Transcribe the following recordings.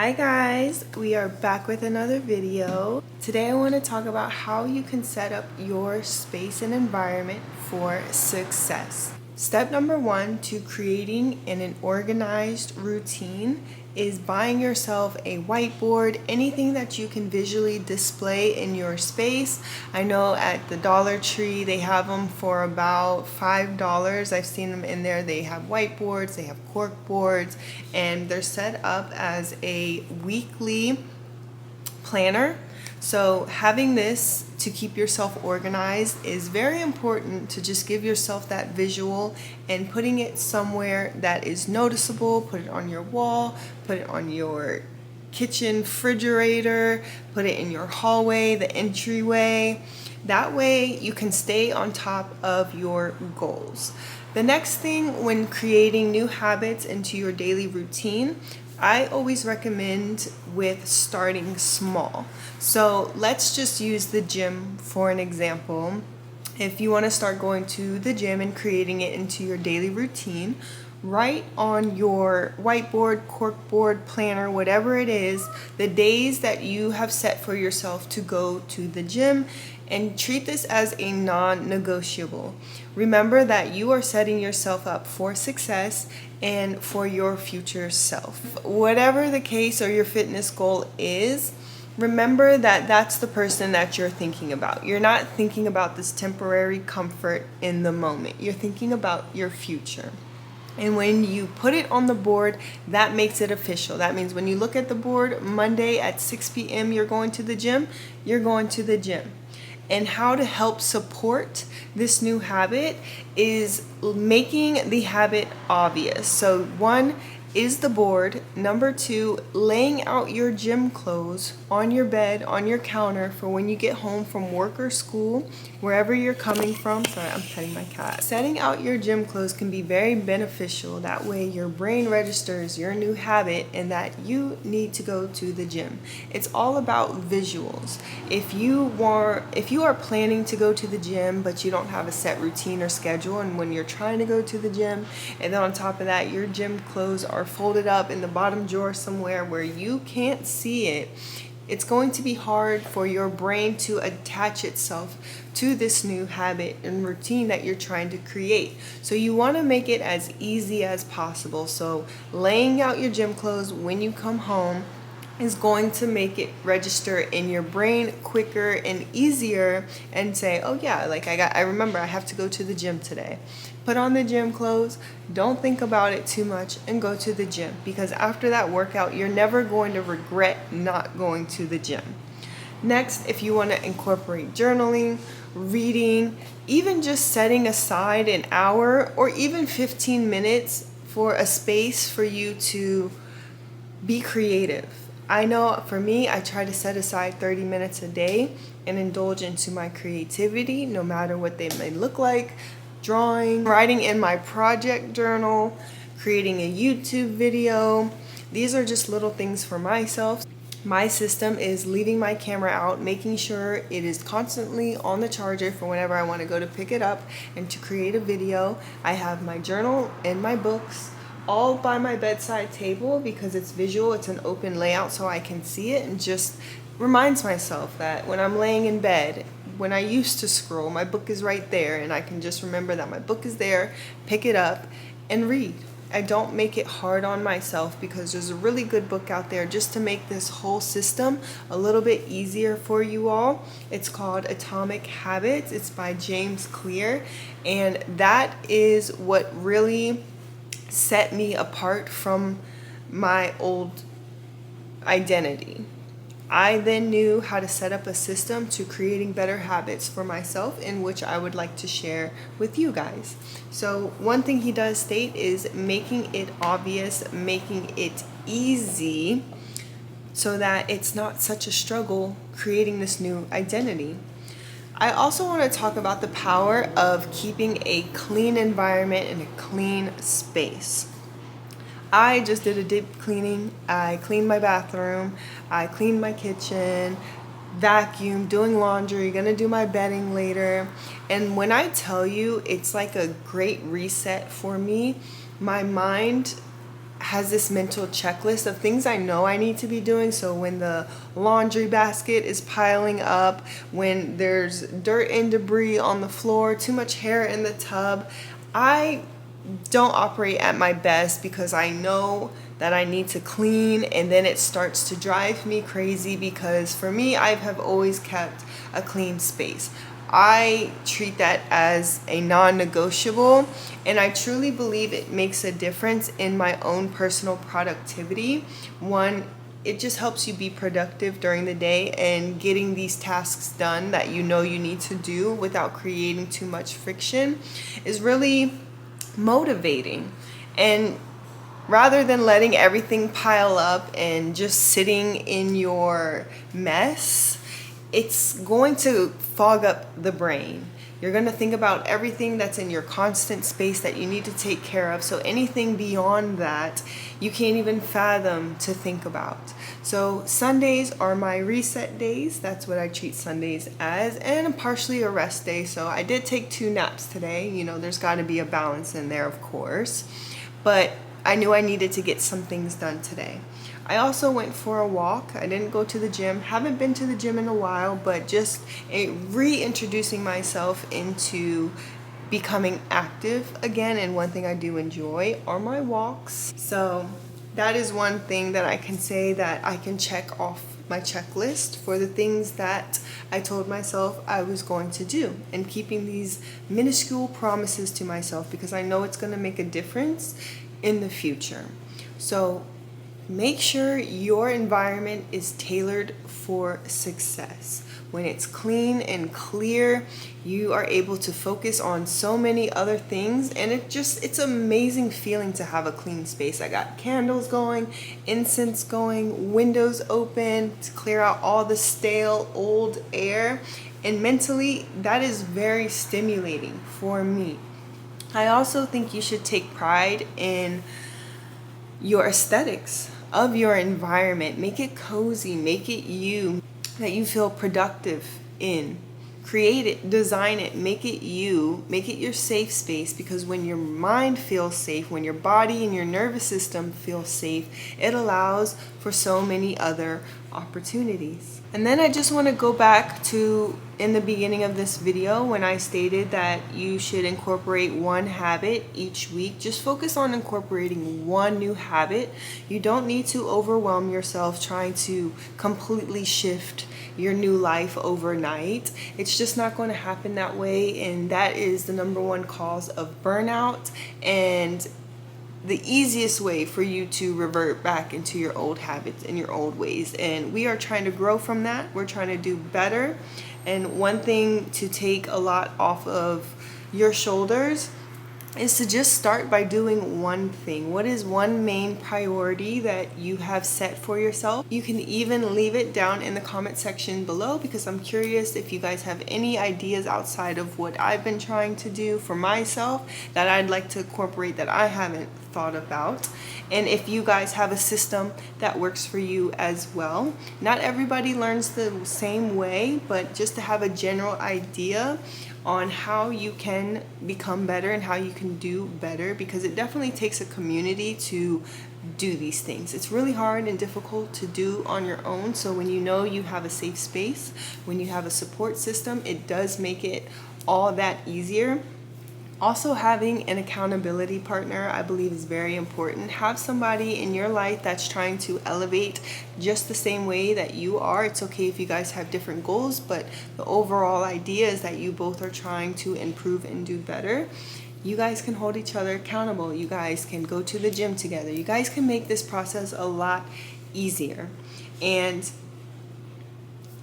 Hi guys, we are back with another video. Today I want to talk about how you can set up your space and environment for success. Step number one to creating an organized routine is buying yourself a whiteboard, anything that you can visually display in your space. I know at the Dollar Tree they have them for about $5. I've seen them in there. They have whiteboards, they have cork boards, and they're set up as a weekly planner. So having this to keep yourself organized is very important, to just give yourself that visual and putting it somewhere that is noticeable. Put it on your wall, put it on your kitchen refrigerator, put it in your hallway, the entryway. That way you can stay on top of your goals. The next thing when creating new habits into your daily routine, I always recommend with starting small. So let's just use the gym for an example. If you want to start going to the gym and creating it into your daily routine, write on your whiteboard, corkboard, planner, whatever it is, the days that you have set for yourself to go to the gym, and treat this as a non-negotiable. Remember that you are setting yourself up for success and for your future self. Whatever the case or your fitness goal is, remember that that's the person that you're thinking about. You're not thinking about this temporary comfort in the moment. You're thinking about your future. And when you put it on the board, that makes it official. That means when you look at the board, Monday at 6 p.m. you're going to the gym, you're going to the gym. And how to help support this new habit is making the habit obvious. So one is the board. Number two, laying out your gym clothes on your bed, on your counter for when you get home from work or school, wherever you're coming from. Sorry, I'm petting my cat. Setting out your gym clothes can be very beneficial. That way your brain registers your new habit and that you need to go to the gym. It's all about visuals. If you are planning to go to the gym but you don't have a set routine or schedule, and when you're trying to go to the gym and then on top of that your gym clothes are folded up in the bottom drawer somewhere where you can't see it, it's going to be hard for your brain to attach itself to this new habit and routine that you're trying to create. So you want to make it as easy as possible. So laying out your gym clothes when you come home is going to make it register in your brain quicker and easier, and say, oh yeah, like I remember I have to go to the gym today. Put on the gym clothes, don't think about it too much, and go to the gym, because after that workout you're never going to regret not going to the gym. Next, if you want to incorporate journaling, reading, even just setting aside an hour or even 15 minutes for a space for you to be creative. I know for me, I try to set aside 30 minutes a day and indulge into my creativity, no matter what they may look like. Drawing, writing in my project journal, creating a YouTube video. These are just little things for myself. My system is leaving my camera out, making sure it is constantly on the charger for whenever I want to go to pick it up and to create a video. I have my journal and my books all by my bedside table because it's visual, it's an open layout so I can see it, and just reminds myself that when I'm laying in bed, when I used to scroll, my book is right there and I can just remember that my book is there, pick it up and read. I don't make it hard on myself because there's a really good book out there just to make this whole system a little bit easier for you all. It's called Atomic Habits. It's by James Clear, and that is what really set me apart from my old identity. I then knew how to set up a system to creating better habits for myself, in which I would like to share with you guys. So one thing he does state is making it obvious, making it easy, so that it's not such a struggle creating this new identity. I also want to talk about the power of keeping a clean environment and a clean space. I just did a deep cleaning. I cleaned my bathroom, I cleaned my kitchen, vacuumed, doing laundry, gonna do my bedding later. And when I tell you it's like a great reset for me, my mind has this mental checklist of things I know I need to be doing. So when the laundry basket is piling up, when there's dirt and debris on the floor, too much hair in the tub, I don't operate at my best because I know that I need to clean, and then it starts to drive me crazy because for me, I have always kept a clean space. I treat that as a non-negotiable, and I truly believe it makes a difference in my own personal productivity. One, it just helps you be productive during the day and getting these tasks done that you know you need to do without creating too much friction is really motivating. And rather than letting everything pile up and just sitting in your mess, it's going to fog up the brain. You're going to think about everything that's in your constant space that you need to take care of. So anything beyond that, you can't even fathom to think about. So Sundays are my reset days. That's what I treat Sundays as, and partially a rest day. So I did take 2 naps today. You know, there's got to be a balance in there, of course. But I knew I needed to get some things done today. I also went for a walk. I didn't go to the gym. Haven't been to the gym in a while, but just reintroducing myself into becoming active again. And one thing I do enjoy are my walks. So that is one thing that I can say that I can check off my checklist for the things that I told myself I was going to do, and keeping these minuscule promises to myself because I know it's going to make a difference in the future. So make sure your environment is tailored for success. When it's clean and clear, you are able to focus on so many other things, and it's an amazing feeling to have a clean space. I got candles going, incense going, windows open to clear out all the stale old air, and mentally that is very stimulating for me. I also think you should take pride in your aesthetics of your environment. Make it cozy, make it you, that you feel productive in. Create it, design it, make it you, make it your safe space, because when your mind feels safe, when your body and your nervous system feel safe, it allows for so many other opportunities. And then I just want to go back to in the beginning of this video when I stated that you should incorporate one habit each week. Just focus on incorporating one new habit. You don't need to overwhelm yourself trying to completely shift your new life overnight. It's just not going to happen that way, and that is the number one cause of burnout and the easiest way for you to revert back into your old habits and your old ways. And we are trying to grow from that. We're trying to do better. And one thing to take a lot off of your shoulders is to just start by doing one thing. What is one main priority that you have set for yourself? You can even leave it down in the comment section below, because I'm curious if you guys have any ideas outside of what I've been trying to do for myself that I'd like to incorporate that I haven't thought about. And if you guys have a system that works for you as well. Not everybody learns the same way, but just to have a general idea on how you can become better and how you can do better, because it definitely takes a community to do these things. It's really hard and difficult to do on your own. So when you know you have a safe space, when you have a support system, it does make it all that easier. Also, having an accountability partner, I believe, is very important. Have somebody in your life that's trying to elevate just the same way that you are. It's okay if you guys have different goals, but the overall idea is that you both are trying to improve and do better. You guys can hold each other accountable. You guys can go to the gym together. You guys can make this process a lot easier. And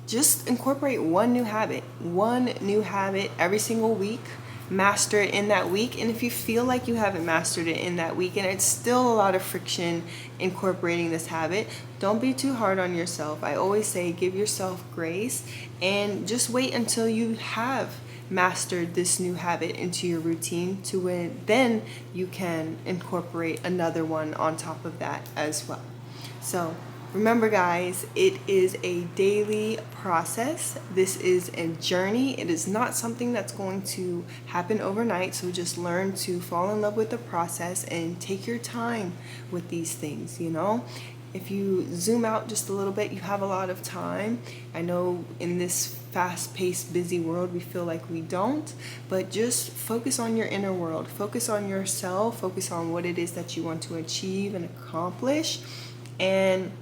just incorporate one new habit every single week. Master it in that week. And if you feel like you haven't mastered it in that week and it's still a lot of friction incorporating this habit, don't be too hard on yourself. I always say give yourself grace and just wait until you have mastered this new habit into your routine, to when then you can incorporate another one on top of that as well. So Remember guys, it is a daily process. This is a journey. It is not something that's going to happen overnight, so just learn to fall in love with the process and take your time with these things, you know? If you zoom out just a little bit, you have a lot of time. I know in this fast-paced, busy world, we feel like we don't, but just focus on your inner world. Focus on yourself. Focus on what it is that you want to achieve and accomplish, and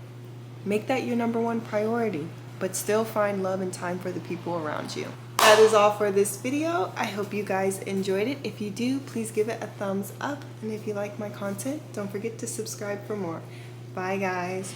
make that your number one priority, but still find love and time for the people around you. That is all for this video. I hope you guys enjoyed it. If you do, please give it a thumbs up. And if you like my content, don't forget to subscribe for more. Bye guys.